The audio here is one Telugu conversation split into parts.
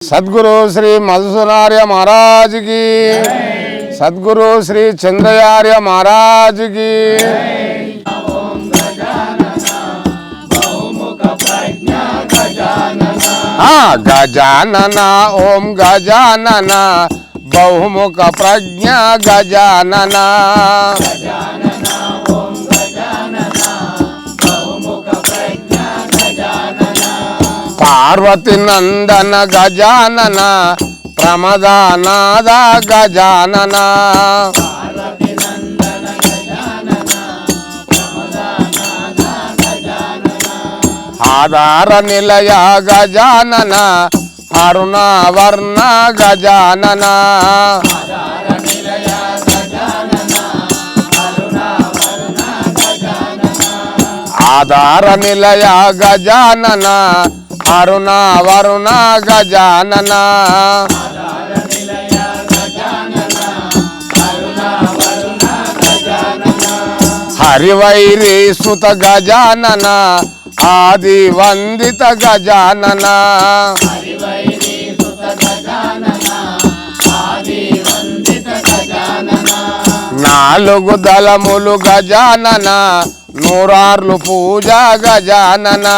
सद्गुरु श्री मधुसूदनार्य महाराज की, सद्गुरु श्री चंद्रयार्य महाराज की। हाँ, गजानना ओम गजानना बहुमुख प्रज्ञा गजानना। पार्वती नंदन गजानना प्रमदानाद गजानना। आधार निलय गजानना अरुणावर्ण गजानना। आधार निलय गजानना अरुणावरुण गजानना। हरिवैरी सुत गजानना आदि वंदित गजानना। नालुगु दलमुलु गजानना नूरार्लु पूजा गजानना।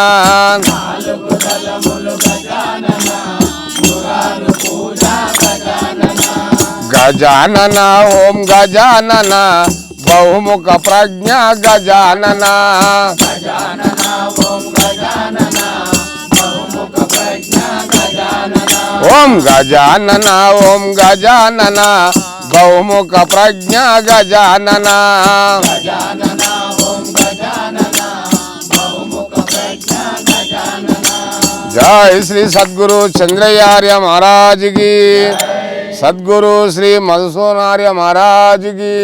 गजानना ओम गजानना बहुमुख प्रज्ञा गजानना। ओम गजानना ओम गजानना बहुमुख प्रज्ञा गजानना। जय श्री सद्गुरु चंद्रयार्य महाराज की, सद्गुरु श्री मधुसूदनार्य महाराज की।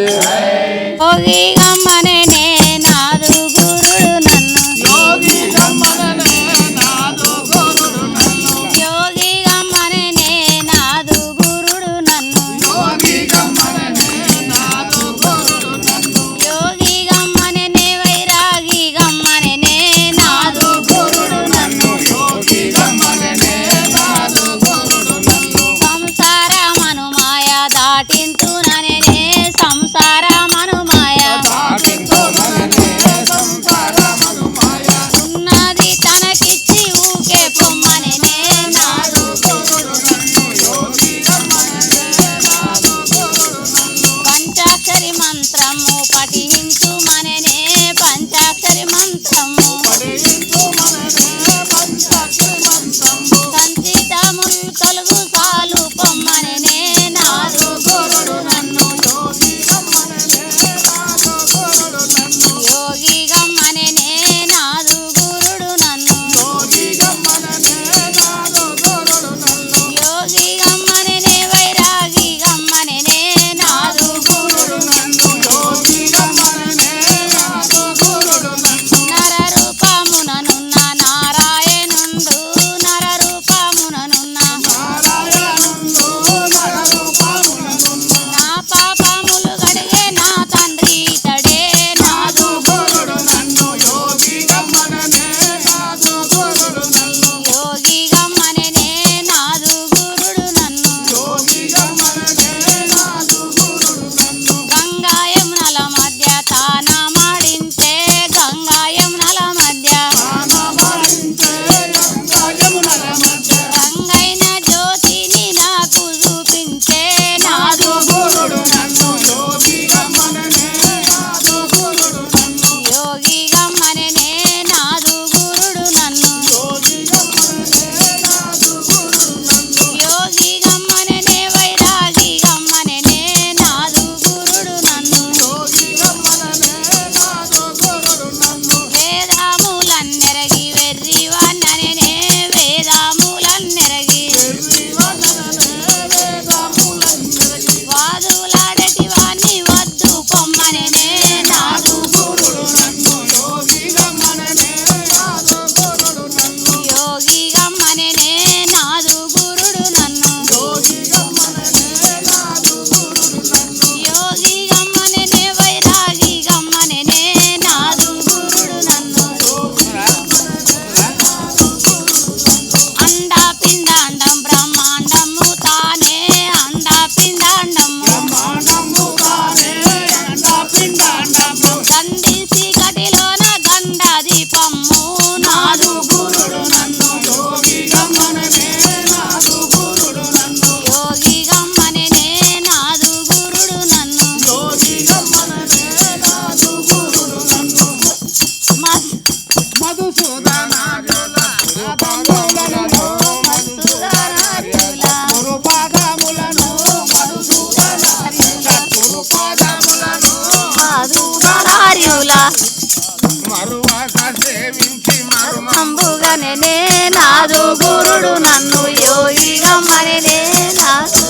గమ్మననే నాదు గురుడు నన్ను యోగి గమ్మననే నాదు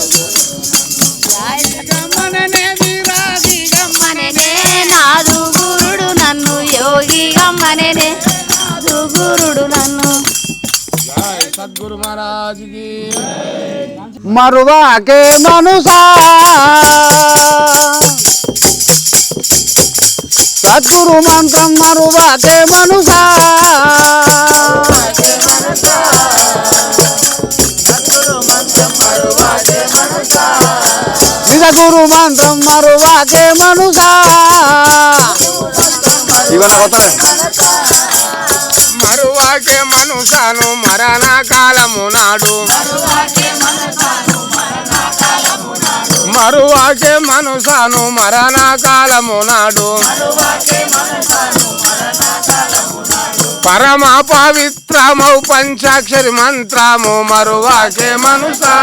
గమ్మననే నాదు గురుడు నన్ను యోగి గమ్మననే నాదు గురుడు నన్ను సద్గురు మహారాజుకి మరువాకే మనుసా సద్గురు మంత్రం మరువాకే మనుసా నిజ గురు మంత్రం మరువాకే మనుసా మరువాకే మనుషాను మరణ కాలము నాడు మరువాకే మనుషాను మరణ కాలము నాడు పరమ పవిత్రమౌ పంచాక్షరి మంత్రము మరువాకే మనుషా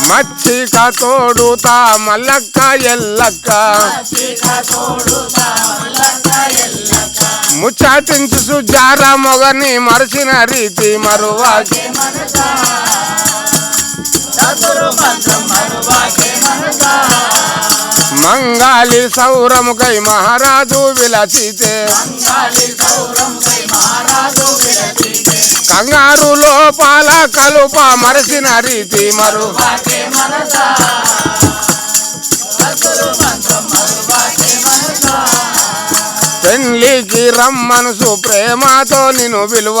మచ్చిక తోడుతా మల్లక్క ఎల్లక్క ముచ్చాటించు సుజార మొగని మరచిన రీతి మరువాకే మంగాలి సౌరముకై మహారాజు విలసితే కంగారు లోపాల కలుప మరచిన రీతి మరువాకే పెళ్లికి రమ్మనుసు ప్రేమతో నిన్ను విలువ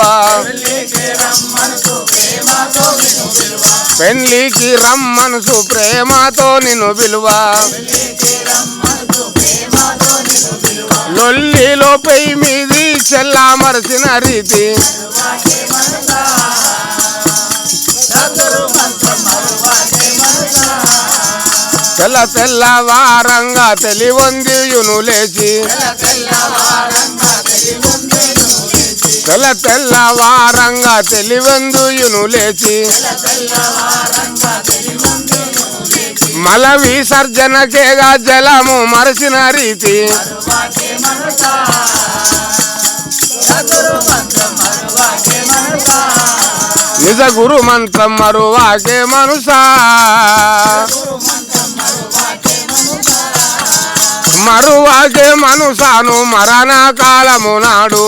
పెళ్లికి రమ్మనుసు ప్రేమతో నిన్ను విలువ లొల్లిలో పై మీది చెల్లా మరచిన రీతి తెల్ల తెల్లవారంగా తెలివొందియును లేచి తెల్ల తెల్లవారంగా తెలివొందియును లేచి మల విసర్జనకేగా జలము మరచిన రీతి నిజ గురు మంత్రం మరువాకే మనుషా మరువాకే మనుషాను మరణ కాలము నాడు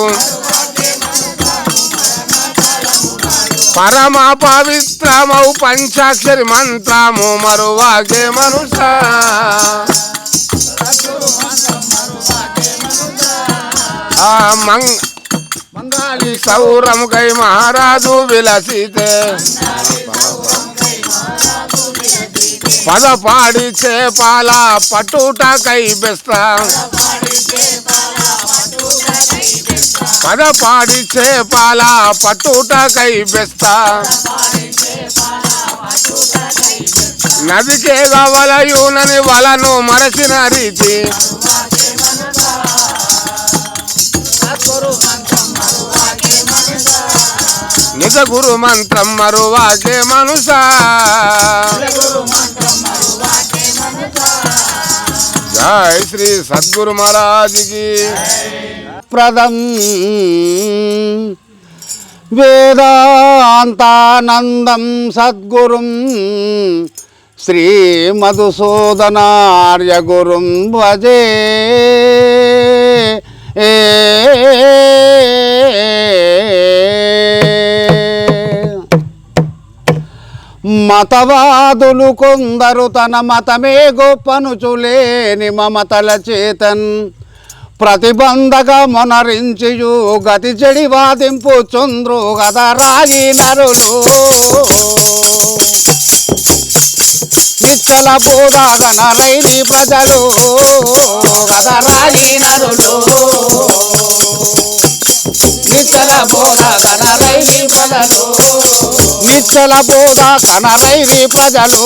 పరమ పవిత్రమౌ పంచాక్షరి మంత్రము మరువాకే మనుషా మంగాలి సౌరముకై మహారాజు విలసితే పదపాడి చేపాల పట్టుటకై బెస్తా పదపాడి చేపాల పట్టుటకై బెస్తా నదికే వలయునని వలను మరచిన రీతి నిజ గురు మంత్రం మరువాకే మనుషా జై శ్రీ సద్గురు మహారాజుకి ప్రదం వేదాంతానందం సద్గురుం శ్రీ మధుసూదనార్య గురుం భజే మతవాదులు కొందరు తన మతమే గొప్పనుచులేని మమతల చేతన్ ప్రతిబంధక మొనరించియు గతి చెడి వాదింపు చంద్రు గద రాగి నరులు నిచ్చల బోధాగనలైని ప్రజలు గద రాగి నరులు నిచ్చల బోధాగనలైని ప్రజలు నిచ్చల బోధాగనలైని ప్రజలు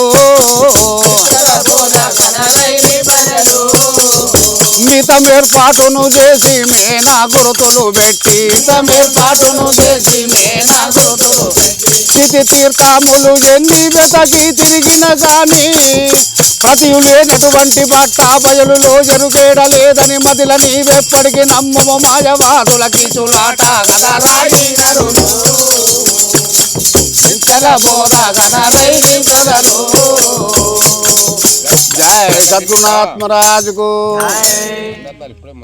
మితమేర్పాటును చేసి మేనా గురుతులు పెట్టి ఏర్పాటును చేసి మేనా గురుతులు స్థితి తీర్థములు ఎన్ని వెతకి తిరిగిన గాని ప్రతియు లేనటువంటి బట్ట బయలులో ఎరుగేడలేదని మదిల నీవెప్పటికి నమ్మము మాయవాదులకి చులాట గదరాయి నరులు నిచ్చల బోధ గదరైని ప్రజలు జయ సద్గుణాత్మరాజుకు